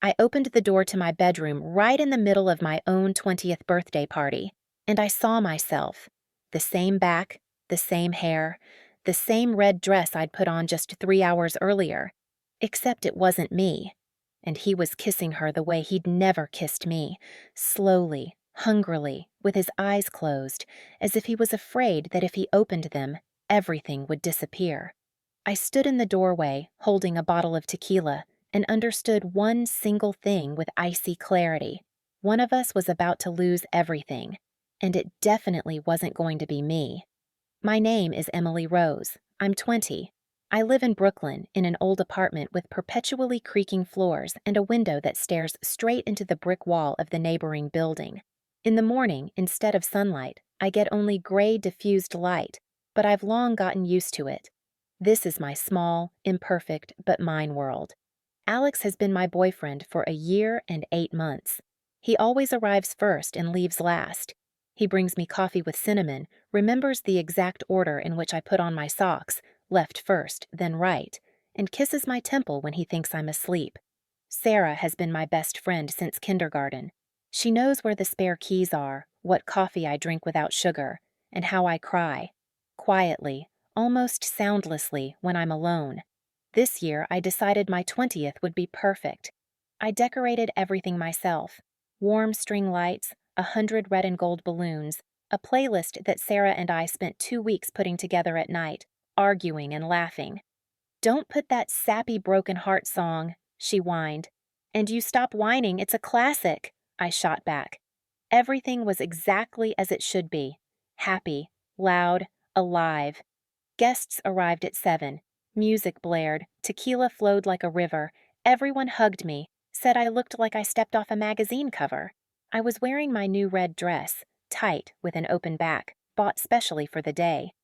I opened the door to my bedroom right in the middle of my own 20th birthday party, and I saw myself. The same back, the same hair, the same red dress I'd put on just 3 hours earlier. Except it wasn't me. And he was kissing her the way he'd never kissed me, slowly, hungrily, with his eyes closed, as if he was afraid that if he opened them, everything would disappear. I stood in the doorway, holding a bottle of tequila, and understood one single thing with icy clarity. One of us was about to lose everything, and it definitely wasn't going to be me. My name is Emily Rose. I'm 20. I live in Brooklyn in an old apartment with perpetually creaking floors and a window that stares straight into the brick wall of the neighboring building. In the morning, instead of sunlight, I get only gray diffused light, but I've long gotten used to it. This is my small, imperfect, but mine world. Alex has been my boyfriend for a year and 8 months. He always arrives first and leaves last. He brings me coffee with cinnamon, remembers the exact order in which I put on my socks, left first, then right, and kisses my temple when he thinks I'm asleep. Sarah has been my best friend since kindergarten. She knows where the spare keys are, what coffee I drink without sugar, and how I cry. Quietly, almost soundlessly, when I'm alone. This year, I decided my 20th would be perfect. I decorated everything myself. Warm string lights, 100 red and gold balloons, a playlist that Sarah and I spent 2 weeks putting together at night, arguing and laughing. "Don't put that sappy broken heart song," she whined. "And you stop whining, it's a classic," I shot back. Everything was exactly as it should be. Happy, loud, alive. Guests arrived at 7. Music blared, tequila flowed like a river, everyone hugged me, said I looked like I stepped off a magazine cover. I was wearing my new red dress, tight with an open back, bought specially for the day.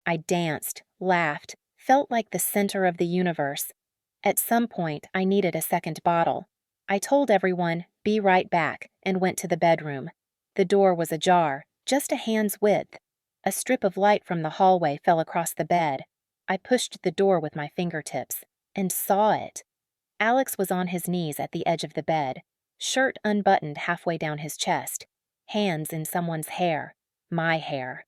I danced, laughed, felt like the center of the universe. At some point, I needed a second bottle. I told everyone, "Be right back," and went to the bedroom. The door was ajar, just a hand's width. A strip of light from the hallway fell across the bed. I pushed the door with my fingertips, and saw it. Alex was on his knees at the edge of the bed, shirt unbuttoned halfway down his chest, hands in someone's hair, my hair.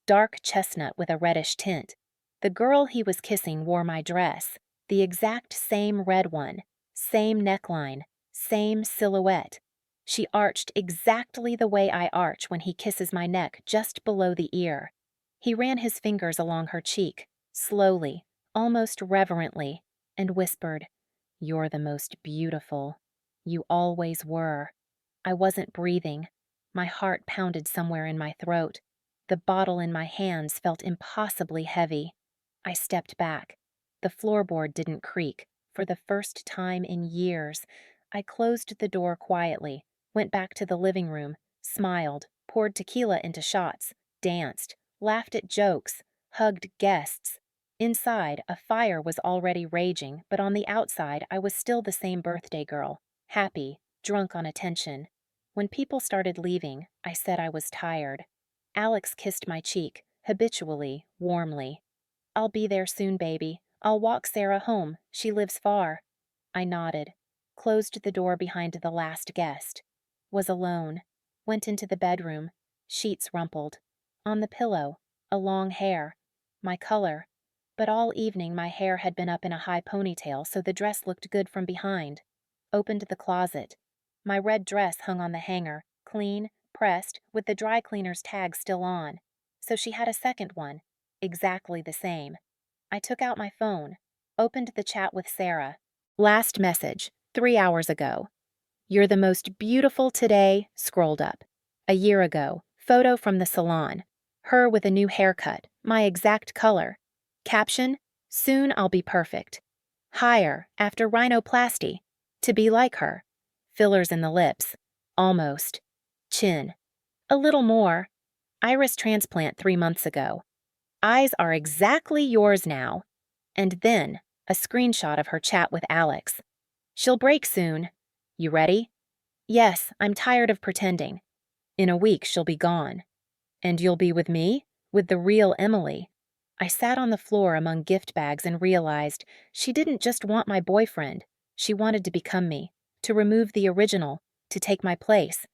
Dark chestnut with a reddish tint. The girl he was kissing wore my dress, the exact same red one, same neckline, same silhouette. She arched exactly the way I arch when he kisses my neck just below the ear. He ran his fingers along her cheek, slowly, almost reverently, and whispered, "You're the most beautiful. You always were." I wasn't breathing. My heart pounded somewhere in my throat. The bottle in my hands felt impossibly heavy. I stepped back. The floorboard didn't creak. For the first time in years, I closed the door quietly, went back to the living room, smiled, poured tequila into shots, danced, laughed at jokes, hugged guests. Inside, a fire was already raging, but on the outside, I was still the same birthday girl, happy, drunk on attention. When people started leaving, I said I was tired. Alex kissed my cheek, habitually, warmly. "I'll be there soon, baby. I'll walk Sarah home. She lives far." I nodded, closed the door behind the last guest. Was alone. Went into the bedroom. Sheets rumpled. On the pillow, a long hair. My color. But all evening my hair had been up in a high ponytail, so the dress looked good from behind. Opened the closet. My red dress hung on the hanger, clean, pressed, with the dry cleaner's tag still on. So she had a second one, exactly the same. I took out my phone, opened the chat with Sarah. Last message, 3 hours ago. "You're the most beautiful today," scrolled up. A year ago, photo from the salon. Her with a new haircut, my exact color. Caption, "Soon I'll be perfect." Higher, after rhinoplasty. To be like her. Fillers in the lips. Almost. Chin. A little more. Iris transplant 3 months ago. Eyes are exactly yours now. And then, a screenshot of her chat with Alex. "She'll break soon. You ready?" "Yes, I'm tired of pretending." "In a week she'll be gone." "And you'll be with me? With the real Emily." I sat on the floor among gift bags and realized she didn't just want my boyfriend. She wanted to become me, to remove the original, to take my place.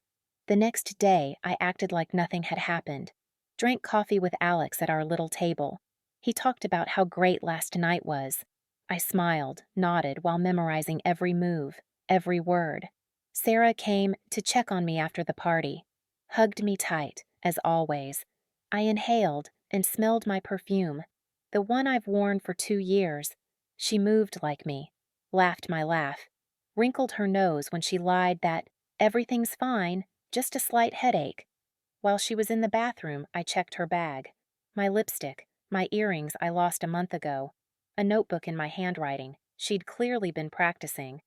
The next day, I acted like nothing had happened. Drank coffee with Alex at our little table. He talked about how great last night was. I smiled, nodded while memorizing every move, every word. Sarah came to check on me after the party. Hugged me tight, as always. I inhaled and smelled my perfume, the one I've worn for 2 years. She moved like me, laughed my laugh, wrinkled her nose when she lied that everything's fine, just a slight headache. While she was in the bathroom, I checked her bag. My lipstick, my earrings I lost a month ago, a notebook in my handwriting. She'd clearly been practicing.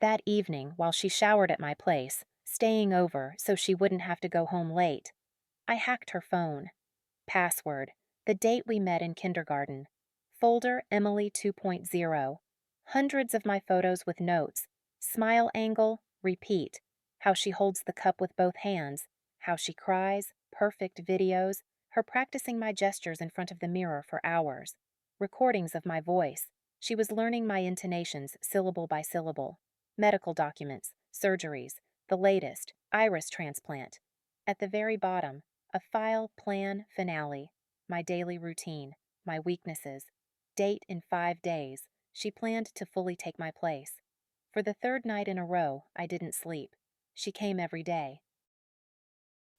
That evening, while she showered at my place, staying over so she wouldn't have to go home late, I hacked her phone. Password, the date we met in kindergarten. Folder Emily 2.0. Hundreds of my photos with notes. Smile angle, repeat. How she holds the cup with both hands. How she cries, perfect videos. Her practicing my gestures in front of the mirror for hours. Recordings of my voice. She was learning my intonations syllable by syllable. Medical documents, surgeries, the latest, iris transplant. At the very bottom, a file, plan, finale, my daily routine, my weaknesses, date in 5 days. She planned to fully take my place. For the third night in a row, I didn't sleep. She came every day.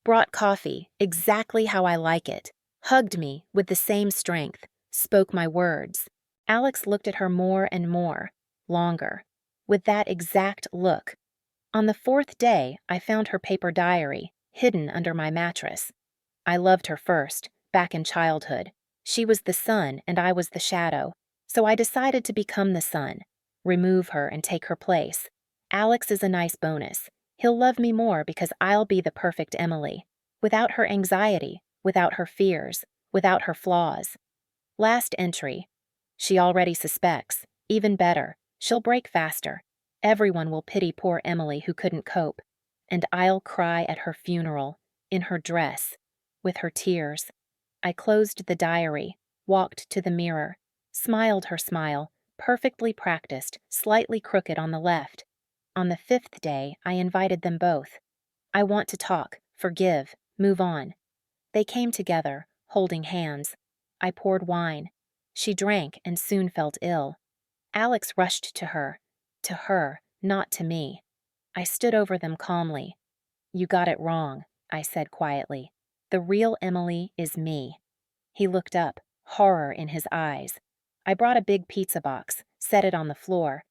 Brought coffee, exactly how I like it. Hugged me with the same strength. Spoke my words. Alex looked at her more and more, longer, with that exact look. On the 4th day, I found her paper diary, hidden under my mattress. I loved her first, back in childhood. She was the sun and I was the shadow, so I decided to become the sun, remove her and take her place. Alex is a nice bonus. He'll love me more because I'll be the perfect Emily, without her anxiety, without her fears, without her flaws. Last entry. She already suspects. Even better, she'll break faster. Everyone will pity poor Emily who couldn't cope. And I'll cry at her funeral, in her dress, with her tears. I closed the diary, walked to the mirror, smiled her smile, perfectly practiced, slightly crooked on the left. On the 5th day, I invited them both. I want to talk, forgive, move on. They came together, holding hands. I poured wine. She drank and soon felt ill. Alex rushed to her, not to me. I stood over them calmly. You got it wrong, I said quietly. The real Emily is me. He looked up, horror in his eyes. I brought a big pizza box, set it on the floor.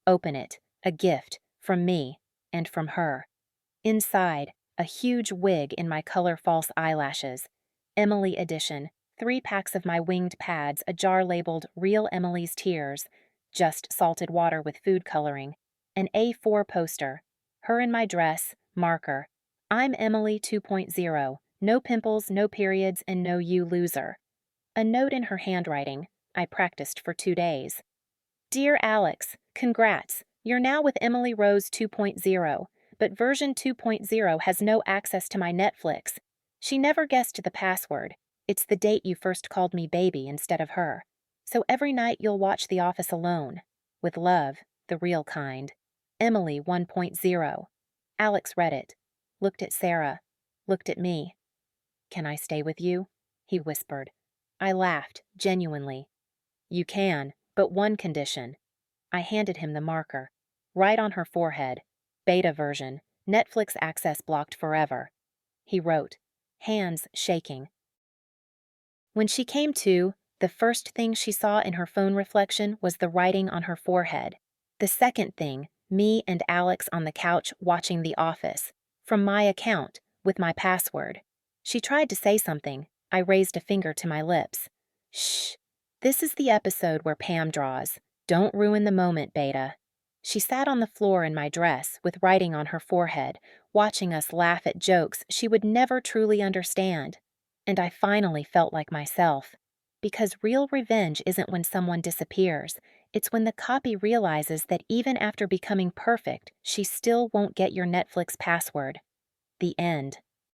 Open it, a gift, from me, and from her. Inside, a huge wig in my color false eyelashes. Emily edition, 3 packs of my winged pads, a jar labeled Real Emily's Tears, just salted water with food coloring, an A4 poster, her in my dress, marker. I'm Emily 2.0, no pimples, no periods, and no you loser. A note in her handwriting, I practiced for 2 days. Dear Alex, congrats, you're now with Emily Rose 2.0, but version 2.0 has no access to my Netflix. She never guessed the password. It's the date you first called me baby instead of her. So every night you'll watch The Office alone. With love, the real kind. Emily 1.0. Alex read it. Looked at Sarah. Looked at me. Can I stay with you? He whispered. I laughed, genuinely. You can, but one condition. I handed him the marker. Right on her forehead. Beta version. Netflix access blocked forever. He wrote, hands shaking. When she came to, the first thing she saw in her phone reflection was the writing on her forehead. The second thing, me and Alex on the couch watching The Office. From my account, with my password. She tried to say something. I raised a finger to my lips. Shh. This is the episode where Pam draws. Don't ruin the moment, Beta. She sat on the floor in my dress, with writing on her forehead, watching us laugh at jokes she would never truly understand. And I finally felt like myself. Because real revenge isn't when someone disappears. It's when the copy realizes that even after becoming perfect, she still won't get your Netflix password. The end.